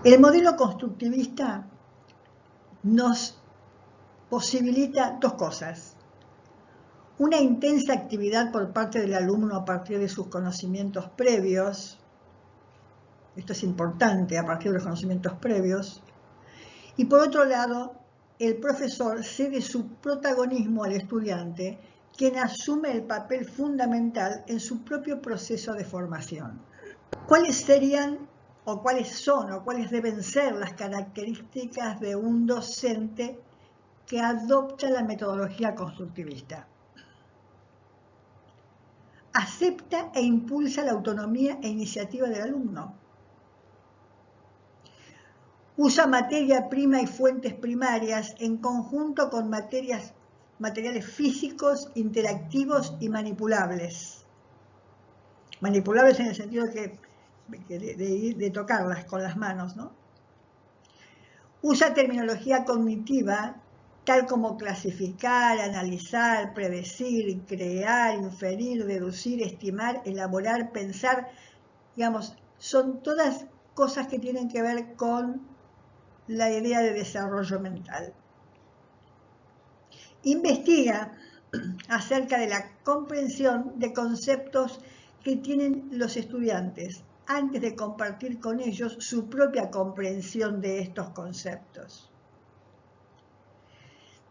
El modelo constructivista nos posibilita dos cosas. Una intensa actividad por parte del alumno a partir de sus conocimientos previos. Esto es importante, a partir de los conocimientos previos. Y por otro lado, el profesor cede su protagonismo al estudiante, quien asume el papel fundamental en su propio proceso de formación. ¿Cuáles serían o cuáles son o cuáles deben ser las características de un docente que adopta la metodología constructivista? Acepta e impulsa la autonomía e iniciativa del alumno. Usa materia prima y fuentes primarias en conjunto con materiales físicos, interactivos y manipulables. Manipulables en el sentido de tocarlas con las manos, ¿no? Usa terminología cognitiva, tal como clasificar, analizar, predecir, crear, inferir, deducir, estimar, elaborar, pensar. Digamos, son todas cosas que tienen que ver con la idea de desarrollo mental. Investiga acerca de la comprensión de conceptos que tienen los estudiantes antes de compartir con ellos su propia comprensión de estos conceptos.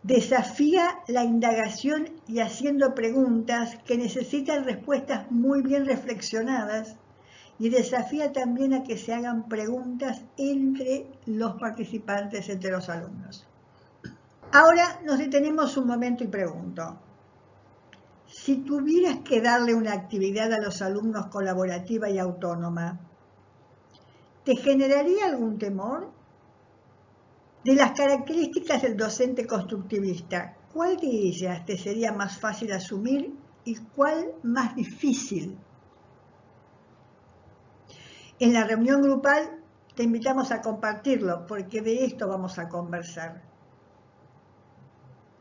Desafía la indagación y haciendo preguntas que necesitan respuestas muy bien reflexionadas, y desafía también a que se hagan preguntas entre los participantes, entre los alumnos. Ahora nos detenemos un momento y pregunto, si tuvieras que darle una actividad a los alumnos colaborativa y autónoma, ¿te generaría algún temor? De las características del docente constructivista, ¿cuál de ellas te sería más fácil asumir y cuál más difícil? En la reunión grupal te invitamos a compartirlo, porque de esto vamos a conversar.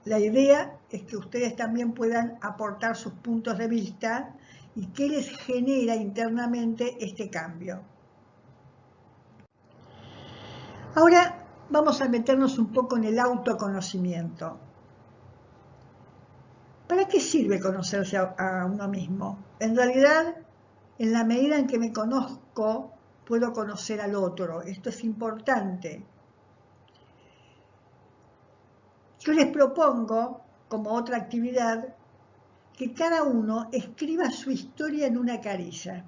La idea es que ustedes también puedan aportar sus puntos de vista y qué les genera internamente este cambio. Ahora vamos a meternos un poco en el autoconocimiento. ¿Para qué sirve conocerse a uno mismo? En realidad, en la medida en que me conozco, puedo conocer al otro. Esto es importante. Yo les propongo, como otra actividad, que cada uno escriba su historia en una carilla.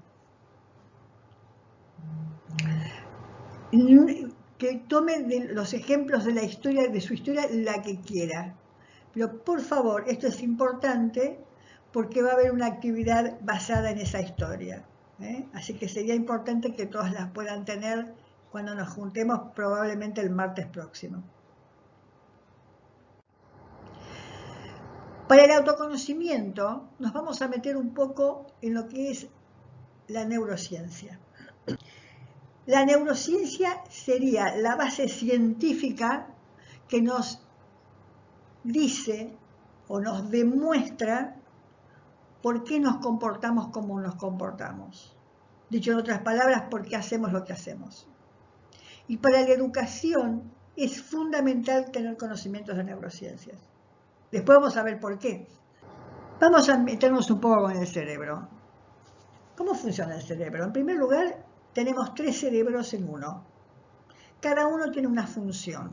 Que tome los ejemplos de su historia, la que quiera. Pero por favor, esto es importante porque va a haber una actividad basada en esa historia. Así que sería importante que todas las puedan tener cuando nos juntemos, probablemente el martes próximo. Para el autoconocimiento nos vamos a meter un poco en lo que es la neurociencia. La neurociencia sería la base científica que nos dice o nos demuestra por qué nos comportamos como nos comportamos. Dicho en otras palabras, por qué hacemos lo que hacemos. Y para la educación es fundamental tener conocimientos de neurociencias. Después vamos a ver por qué. Vamos a meternos un poco con el cerebro. ¿Cómo funciona el cerebro? En primer lugar, tenemos 3 cerebros en uno. Cada uno tiene una función.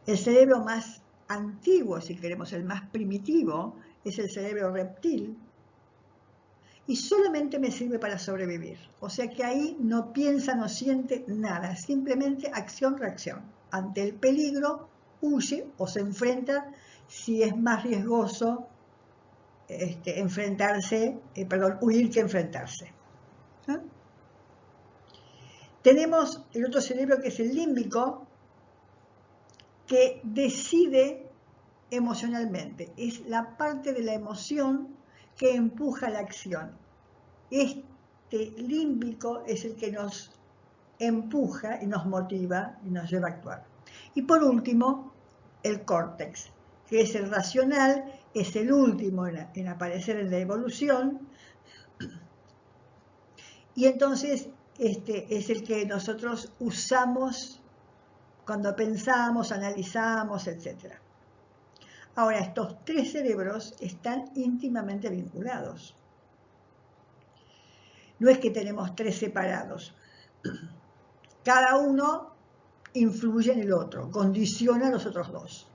El cerebro más antiguo, si queremos, el más primitivo, es el cerebro reptil. Y solamente me sirve para sobrevivir. O sea que ahí no piensa, no siente nada. Simplemente acción-reacción. Ante el peligro, huye o se enfrenta si es más riesgoso huir que enfrentarse. Tenemos el otro cerebro que es el límbico, que decide emocionalmente. Es la parte de la emoción que empuja la acción. Este límbico es el que nos empuja y nos motiva y nos lleva a actuar. Y por último, el córtex, que es el racional, es el último en aparecer en la evolución. Y entonces es el que nosotros usamos cuando pensamos, analizamos, etc. Ahora, estos tres cerebros están íntimamente vinculados. No es que tenemos tres separados. Cada uno influye en el otro, condiciona a los otros dos.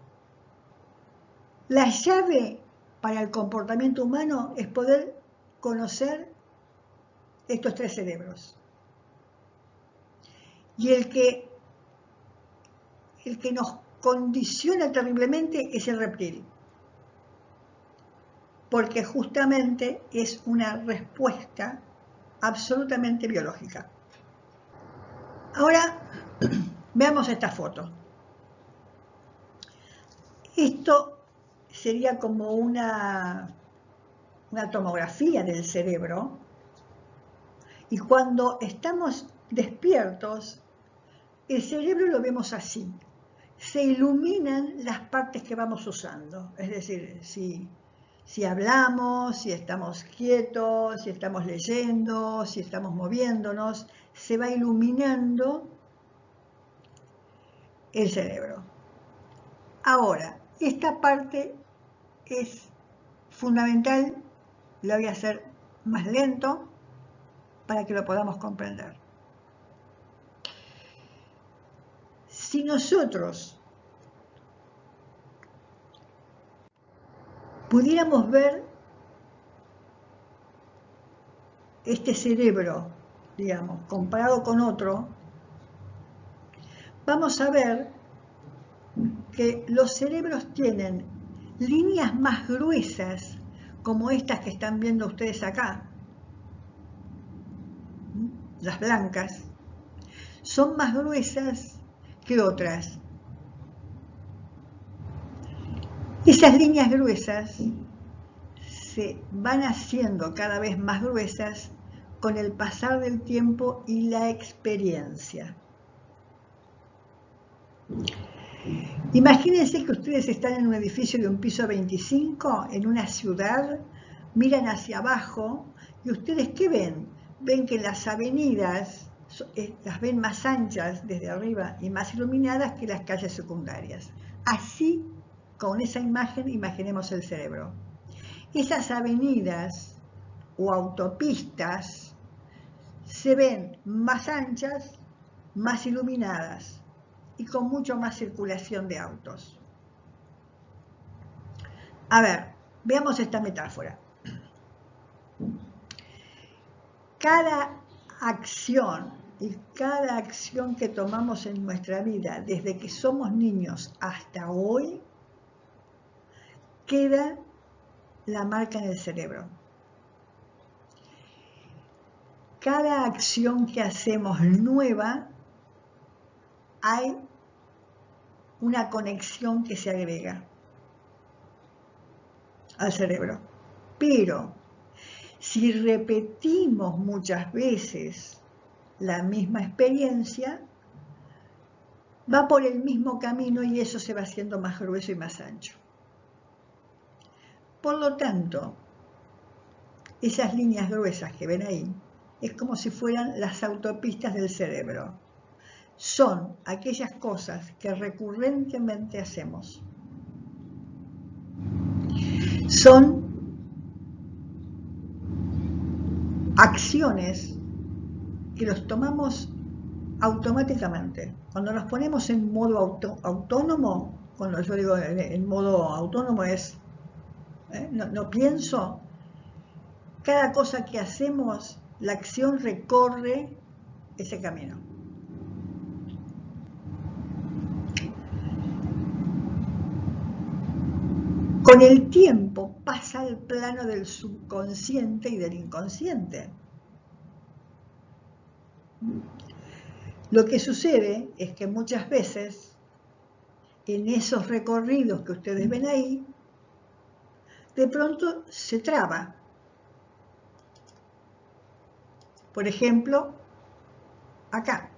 La llave para el comportamiento humano es poder conocer estos tres cerebros. Y el que nos condiciona terriblemente es el reptil, porque justamente es una respuesta absolutamente biológica. Ahora veamos esta foto. Esto sería como una tomografía del cerebro, y cuando estamos despiertos, el cerebro lo vemos así. Se iluminan las partes que vamos usando, es decir, si hablamos, si estamos quietos, si estamos leyendo, si estamos moviéndonos, se va iluminando el cerebro. Ahora, esta parte es fundamental, lo voy a hacer más lento para que lo podamos comprender. Si nosotros pudiéramos ver este cerebro, digamos, comparado con otro, vamos a ver que los cerebros tienen líneas más gruesas, como estas que están viendo ustedes acá, las blancas, son más gruesas que otras. Esas líneas gruesas se van haciendo cada vez más gruesas con el pasar del tiempo y la experiencia. Imagínense que ustedes están en un edificio de un piso 25, en una ciudad, miran hacia abajo y ustedes ¿qué ven? Ven que las avenidas las ven más anchas desde arriba y más iluminadas que las calles secundarias. Así, con esa imagen, imaginemos el cerebro. Esas avenidas o autopistas se ven más anchas, más iluminadas y con mucho más circulación de autos. A ver, veamos esta metáfora. Cada acción y cada acción que tomamos en nuestra vida, desde que somos niños hasta hoy, queda la marca en el cerebro. Cada acción que hacemos nueva, hay una conexión que se agrega al cerebro. Pero si repetimos muchas veces la misma experiencia, va por el mismo camino y eso se va haciendo más grueso y más ancho. Por lo tanto, esas líneas gruesas que ven ahí es como si fueran las autopistas del cerebro. Son aquellas cosas que recurrentemente hacemos. Son acciones que los tomamos automáticamente. Cuando nos ponemos en modo autónomo, cuando yo digo en modo autónomo es, no pienso, cada cosa que hacemos, la acción recorre ese camino. Con el tiempo pasa al plano del subconsciente y del inconsciente. Lo que sucede es que muchas veces en esos recorridos que ustedes ven ahí, de pronto se traba. Por ejemplo, acá.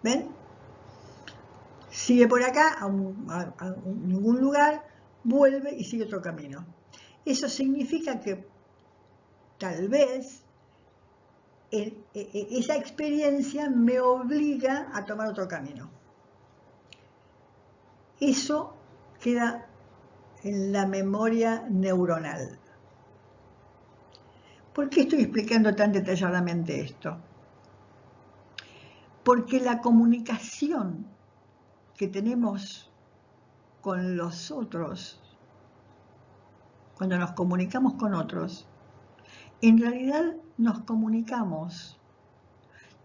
¿Ven? Sigue por acá a ningún lugar, vuelve y sigue otro camino. Eso significa que tal vez esa experiencia me obliga a tomar otro camino. Eso queda en la memoria neuronal. ¿Por qué estoy explicando tan detalladamente esto? Porque la comunicación que tenemos con los otros, cuando nos comunicamos con otros, en realidad nos comunicamos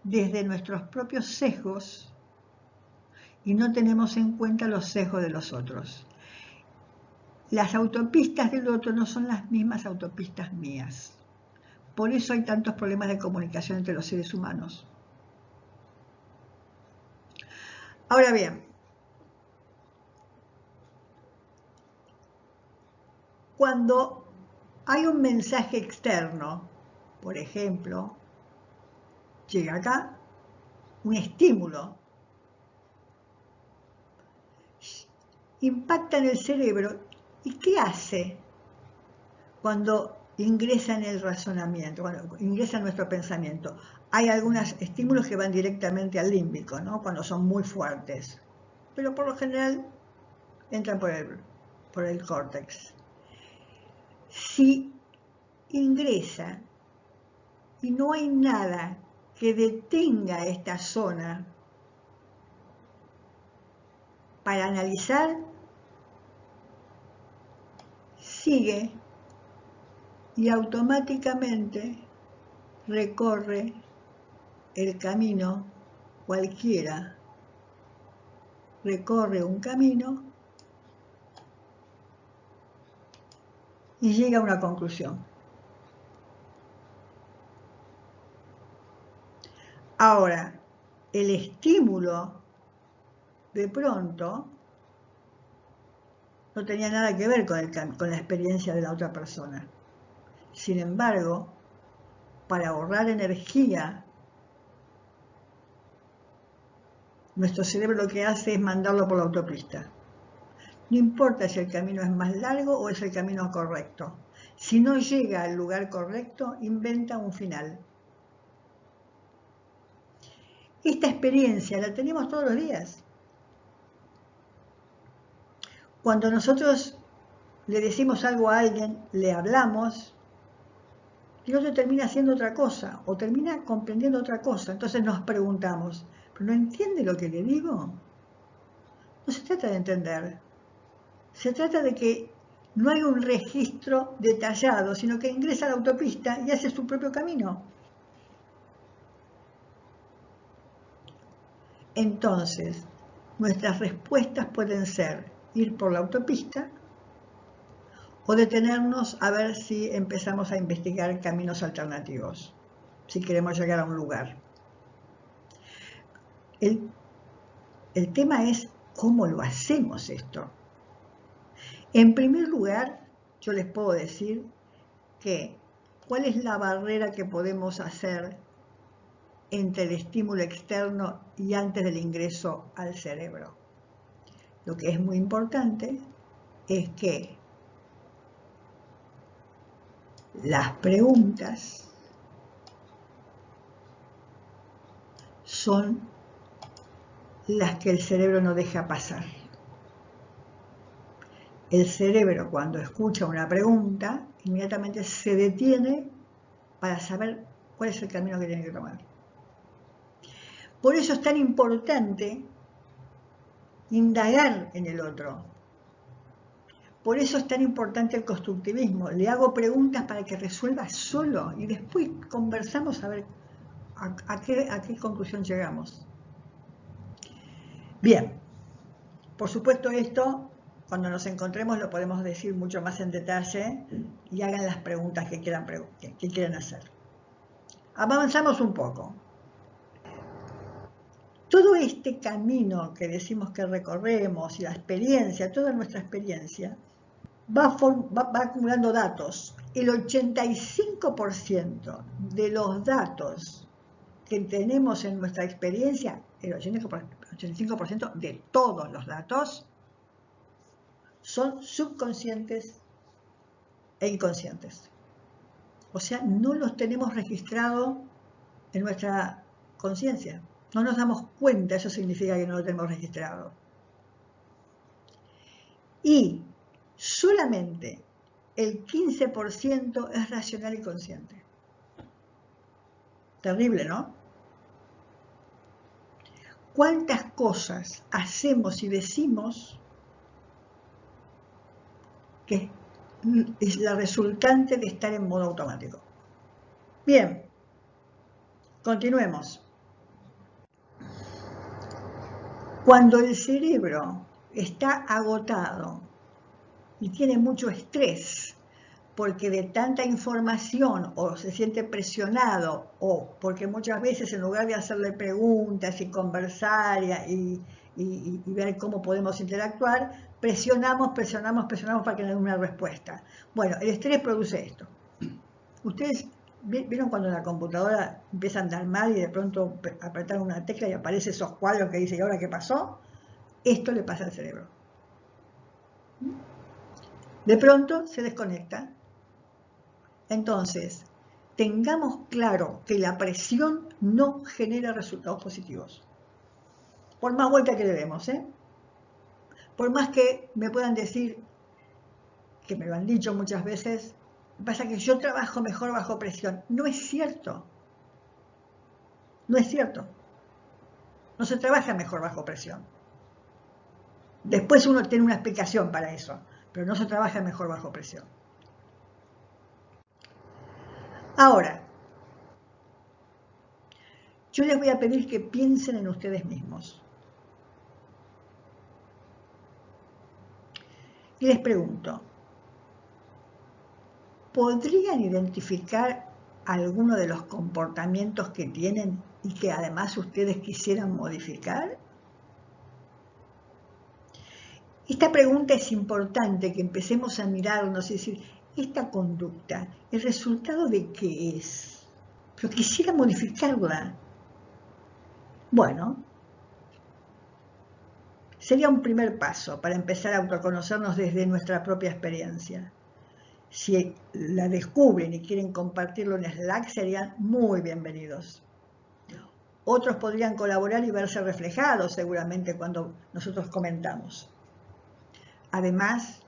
desde nuestros propios sesgos y no tenemos en cuenta los sesgos de los otros. Las autopistas del otro no son las mismas autopistas mías. Por eso hay tantos problemas de comunicación entre los seres humanos. Ahora bien, cuando hay un mensaje externo, por ejemplo, llega acá un estímulo, impacta en el cerebro, ¿y qué hace cuando ingresa en el razonamiento, cuando ingresa en nuestro pensamiento? Hay algunos estímulos que van directamente al límbico, ¿no? Cuando son muy fuertes, pero por lo general entran por el córtex. Si ingresa y no hay nada que detenga esta zona para analizar, sigue y automáticamente recorre el camino cualquiera, recorre un camino y llega a una conclusión. Ahora, el estímulo de pronto no tenía nada que ver con la experiencia de la otra persona. Sin embargo, para ahorrar energía, nuestro cerebro lo que hace es mandarlo por la autopista. No importa si el camino es más largo o es el camino correcto. Si no llega al lugar correcto, inventa un final. Esta experiencia la tenemos todos los días. Cuando nosotros le decimos algo a alguien, le hablamos, y el otro termina haciendo otra cosa, o termina comprendiendo otra cosa. Entonces nos preguntamos, ¿pero no entiende lo que le digo? No se trata de entender. Se trata de que no hay un registro detallado, sino que ingresa a la autopista y hace su propio camino. Entonces, nuestras respuestas pueden ser ir por la autopista o detenernos a ver si empezamos a investigar caminos alternativos, si queremos llegar a un lugar. El tema es cómo lo hacemos esto. En primer lugar, yo les puedo decir que cuál es la barrera que podemos hacer entre el estímulo externo y antes del ingreso al cerebro. Lo que es muy importante es que las preguntas son las que el cerebro no deja pasar. El cerebro, cuando escucha una pregunta, inmediatamente se detiene para saber cuál es el camino que tiene que tomar. Por eso es tan importante indagar en el otro. Por eso es tan importante el constructivismo. Le hago preguntas para que resuelva solo y después conversamos a ver a qué conclusión llegamos. Bien, por supuesto esto, cuando nos encontremos lo podemos decir mucho más en detalle y hagan las preguntas que quieran hacer. Avanzamos un poco. Todo este camino que decimos que recorremos y la experiencia, toda nuestra experiencia, va acumulando datos. El 85% de los datos que tenemos en nuestra experiencia, el 85% de todos los datos, son subconscientes e inconscientes. O sea, no los tenemos registrados en nuestra conciencia. No nos damos cuenta, eso significa que no lo tenemos registrado. Y solamente el 15% es racional y consciente. Terrible, ¿no? ¿Cuántas cosas hacemos y decimos que es la resultante de estar en modo automático? Bien, continuemos. Cuando el cerebro está agotado y tiene mucho estrés, porque de tanta información o se siente presionado o porque muchas veces en lugar de hacerle preguntas y conversar y ver cómo podemos interactuar, presionamos para que nos den una respuesta. Bueno, el estrés produce esto. Ustedes vieron cuando en la computadora empieza a andar mal y de pronto apretan una tecla y aparecen esos cuadros que dicen, ¿y ahora qué pasó? Esto le pasa al cerebro. De pronto se desconecta. Entonces, tengamos claro que la presión no genera resultados positivos. Por más vuelta que le demos, por más que me puedan decir, que me lo han dicho muchas veces, pasa que yo trabajo mejor bajo presión. No es cierto. No es cierto. No se trabaja mejor bajo presión. Después uno tiene una explicación para eso, pero no se trabaja mejor bajo presión. Ahora, yo les voy a pedir que piensen en ustedes mismos. Y les pregunto, ¿podrían identificar alguno de los comportamientos que tienen y que además ustedes quisieran modificar? Esta pregunta es importante, que empecemos a mirarnos y decir, ¿esta conducta, el resultado de qué es? Pero quisiera modificarla. Bueno, sería un primer paso para empezar a autoconocernos desde nuestra propia experiencia. Si la descubren y quieren compartirlo en Slack, serían muy bienvenidos. Otros podrían colaborar y verse reflejados seguramente cuando nosotros comentamos. Además,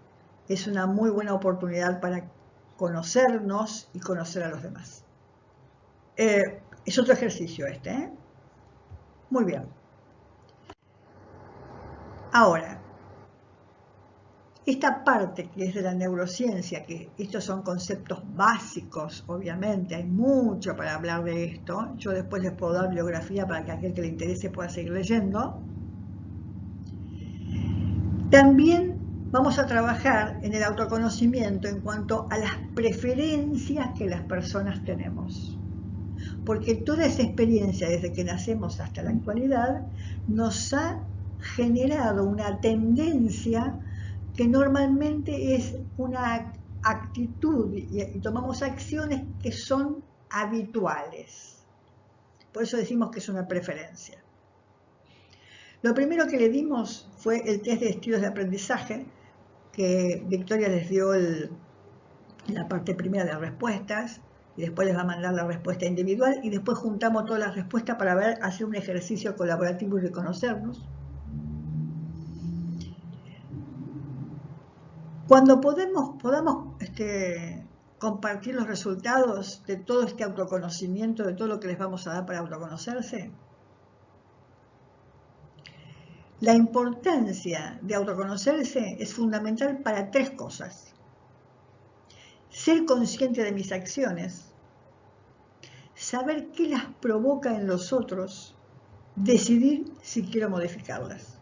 es una muy buena oportunidad para conocernos y conocer a los demás. Es otro ejercicio este, Muy bien. Ahora, esta parte que es de la neurociencia, que estos son conceptos básicos, obviamente, hay mucho para hablar de esto. Yo después les puedo dar bibliografía para que aquel que le interese pueda seguir leyendo. También vamos a trabajar en el autoconocimiento en cuanto a las preferencias que las personas tenemos. Porque toda esa experiencia desde que nacemos hasta la actualidad nos ha generado una tendencia que normalmente es una actitud y tomamos acciones que son habituales. Por eso decimos que es una preferencia. Lo primero que le dimos fue el test de estilos de aprendizaje, que Victoria les dio la parte primera de las respuestas, y después les va a mandar la respuesta individual, y después juntamos todas las respuestas para hacer un ejercicio colaborativo y reconocernos. Cuando podamos compartir los resultados de todo este autoconocimiento, de todo lo que les vamos a dar para autoconocerse, la importancia de autoconocerse es fundamental para tres cosas. Ser consciente de mis acciones, saber qué las provoca en los otros, decidir si quiero modificarlas.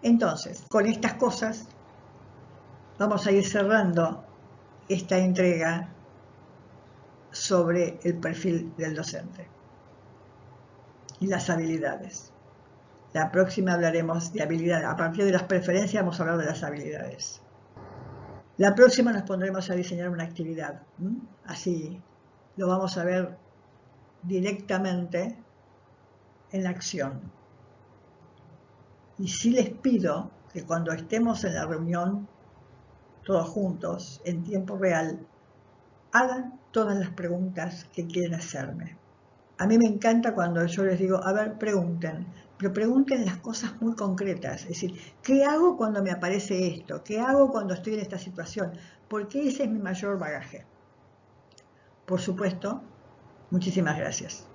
Entonces, con estas cosas vamos a ir cerrando esta entrega sobre el perfil del docente y las habilidades. La próxima hablaremos de habilidades. A partir de las preferencias vamos a hablar de las habilidades. La próxima nos pondremos a diseñar una actividad. Así lo vamos a ver directamente en la acción. Y sí les pido que cuando estemos en la reunión, todos juntos, en tiempo real, hagan todas las preguntas que quieren hacerme. A mí me encanta cuando yo les digo, a ver, pregunten, pero pregunten las cosas muy concretas. Es decir, ¿qué hago cuando me aparece esto? ¿Qué hago cuando estoy en esta situación? Porque ese es mi mayor bagaje. Por supuesto, muchísimas gracias.